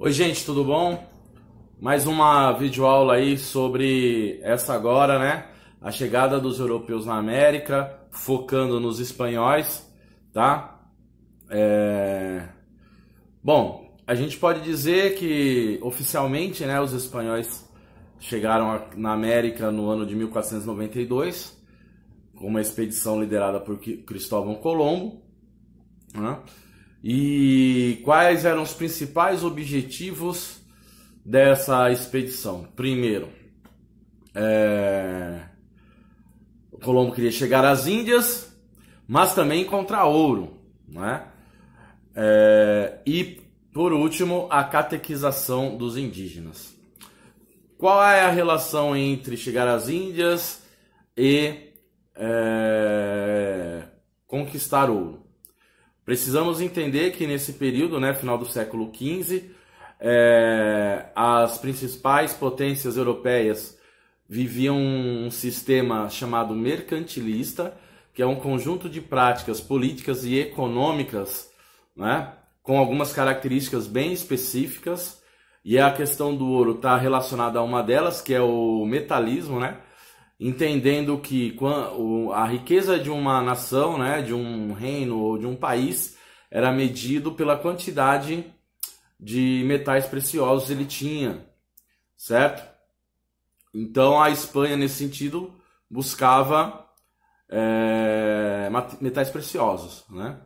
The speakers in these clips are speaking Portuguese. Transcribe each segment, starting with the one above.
Oi gente, tudo bom? Mais uma videoaula aí sobre essa agora, né? A chegada dos europeus na América, focando nos espanhóis, tá? Bom, a gente pode dizer que oficialmente, né, os espanhóis chegaram na América no ano de 1492, com uma expedição liderada por Cristóvão Colombo, né? E quais eram os principais objetivos dessa expedição? Primeiro, Colombo queria chegar às Índias, mas também encontrar ouro, né? E, por último, a catequização dos indígenas. Qual é a relação entre chegar às Índias e conquistar ouro? Precisamos entender que nesse período, né, final do século XV, as principais potências europeias viviam um sistema chamado mercantilista, que é um conjunto de práticas políticas e econômicas, né, com algumas características bem específicas, e a questão do ouro está relacionada a uma delas, que é o metalismo, né? Entendendo que a riqueza de uma nação, né, de um reino ou de um país era medido pela quantidade de metais preciosos ele tinha, certo? Então a Espanha, nesse sentido, buscava metais preciosos, né?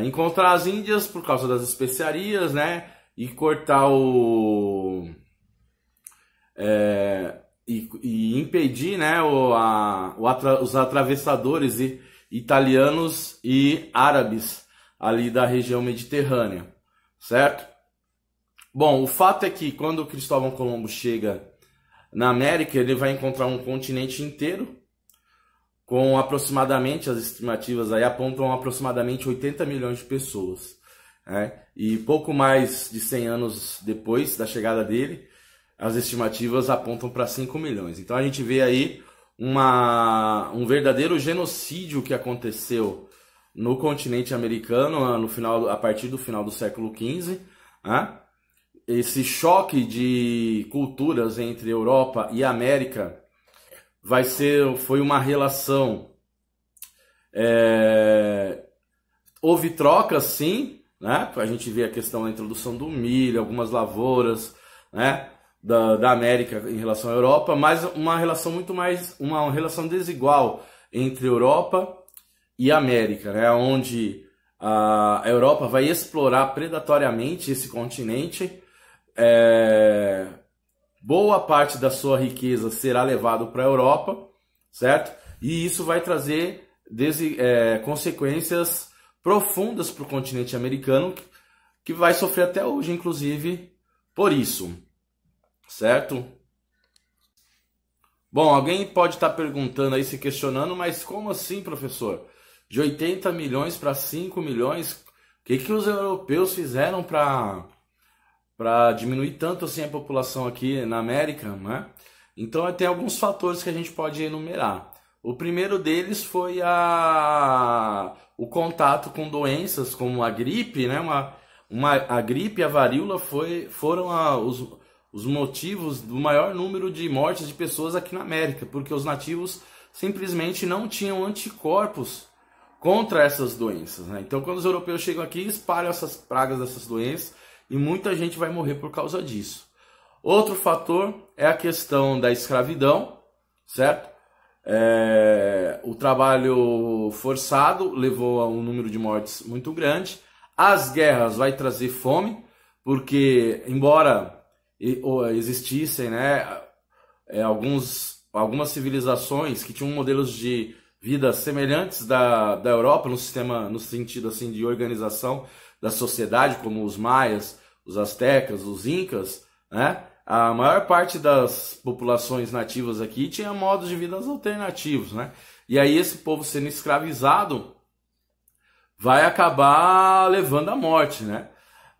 Encontrar as Índias por causa das especiarias, né? E cortar e impedir, né, os atravessadores italianos e árabes ali da região mediterrânea, certo? Bom, o fato é que quando Cristóvão Colombo chega na América, ele vai encontrar um continente inteiro com aproximadamente, as estimativas aí apontam aproximadamente 80 milhões de pessoas, né? E pouco mais de 100 anos depois da chegada dele, as estimativas apontam para 5 milhões. Então a gente vê aí um verdadeiro genocídio que aconteceu no continente americano a partir do final do século XV. Né? Esse choque de culturas entre Europa e América foi uma relação. Houve trocas, sim, né? A gente vê a questão da introdução do milho, algumas lavouras, né, da América em relação à Europa, mas uma relação uma relação desigual entre Europa e América, né, onde a Europa vai explorar predatoriamente esse continente, boa parte da sua riqueza será levado para a Europa, certo? E isso vai trazer consequências profundas para o continente americano, que vai sofrer até hoje, inclusive, por isso. Certo? Bom, alguém pode estar perguntando aí, se questionando, mas como assim, professor? De 80 milhões para 5 milhões, o que os europeus fizeram para diminuir tanto assim a população aqui na América, né? Então tem alguns fatores que a gente pode enumerar. O primeiro deles foi o contato com doenças como a gripe, né? A gripe e a varíola foram os motivos do maior número de mortes de pessoas aqui na América, porque os nativos simplesmente não tinham anticorpos contra essas doenças, né? Então, quando os europeus chegam aqui, espalham essas pragas dessas doenças e muita gente vai morrer por causa disso. Outro fator é a questão da escravidão, certo? O trabalho forçado levou a um número de mortes muito grande. As guerras vai trazer fome, porque embora existissem, né, algumas civilizações que tinham modelos de vida semelhantes da Europa no sentido assim de organização da sociedade, como os maias, os astecas, os incas, né? A maior parte das populações nativas aqui tinha modos de vida alternativos, né? E aí esse povo sendo escravizado vai acabar levando à morte, né?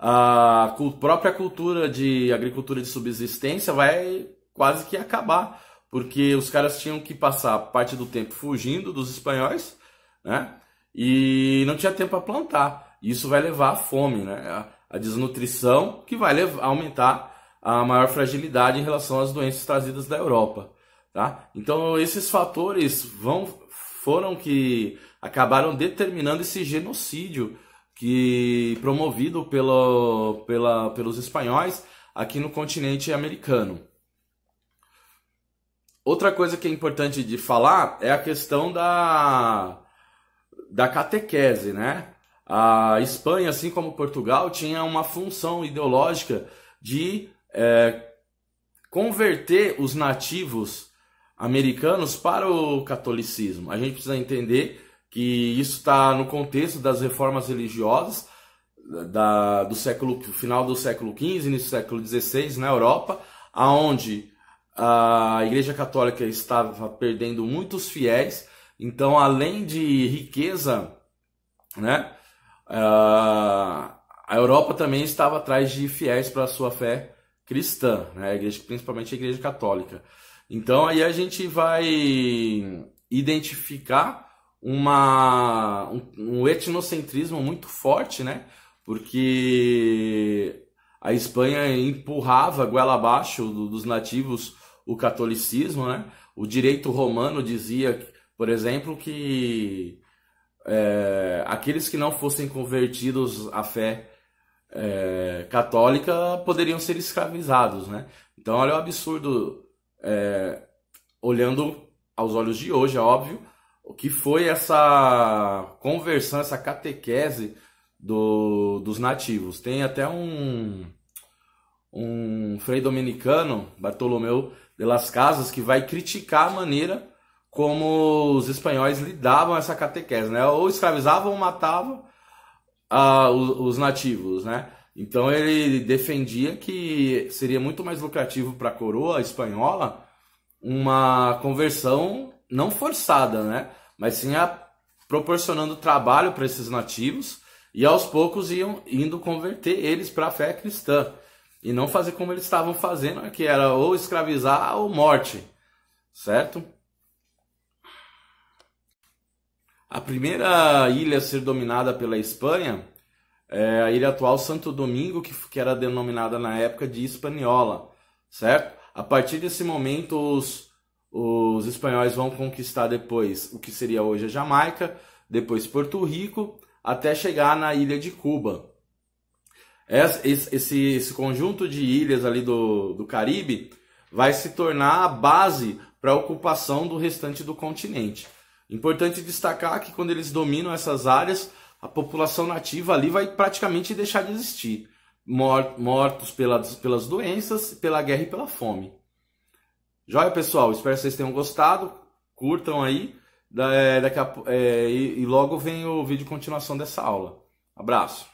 A própria cultura de agricultura de subsistência vai quase que acabar, porque os caras tinham que passar parte do tempo fugindo dos espanhóis, né? E não tinha tempo para plantar. Isso vai levar à fome, né? a desnutrição, que vai aumentar a maior fragilidade em relação às doenças trazidas da Europa, tá? Então esses fatores foram que acabaram determinando esse genocídio que promovido pelos espanhóis aqui no continente americano. Outra coisa que é importante de falar é a questão da catequese, né? A Espanha, assim como Portugal, tinha uma função ideológica de converter os nativos americanos para o catolicismo. A gente precisa entender que isso está no contexto das reformas religiosas do final do século XV, início do século XVI na Europa, aonde a Igreja Católica estava perdendo muitos fiéis. Então, além de riqueza, né, a Europa também estava atrás de fiéis para a sua fé cristã, né, principalmente a Igreja Católica. Então, aí a gente vai identificar um etnocentrismo muito forte, né, porque a Espanha empurrava goela abaixo dos nativos o catolicismo, né? O direito romano dizia, por exemplo, que aqueles que não fossem convertidos à fé católica poderiam ser escravizados, né? Então, olha o absurdo, olhando aos olhos de hoje, é óbvio, o que foi essa conversão, essa catequese dos nativos. Tem até um frei dominicano, Bartolomeu de las Casas, que vai criticar a maneira como os espanhóis lidavam essa catequese, né? Ou escravizavam ou matavam os nativos, né? Então ele defendia que seria muito mais lucrativo para a coroa espanhola uma conversão não forçada, né? Mas sim proporcionando trabalho para esses nativos e aos poucos indo converter eles para a fé cristã. E não fazer como eles estavam fazendo, que era ou escravizar ou morte, certo? A primeira ilha a ser dominada pela Espanha é a ilha atual Santo Domingo, que era denominada na época de Hispaniola, certo? A partir desse momento, os espanhóis vão conquistar depois o que seria hoje a Jamaica, depois Porto Rico, até chegar na ilha de Cuba. Esse conjunto de ilhas ali do Caribe vai se tornar a base para a ocupação do restante do continente. Importante destacar que quando eles dominam essas áreas, a população nativa ali vai praticamente deixar de existir. Mortos pelas doenças, pela guerra e pela fome. Joia, pessoal? Espero que vocês tenham gostado. Curtam aí. E logo vem o vídeo de continuação dessa aula. Abraço!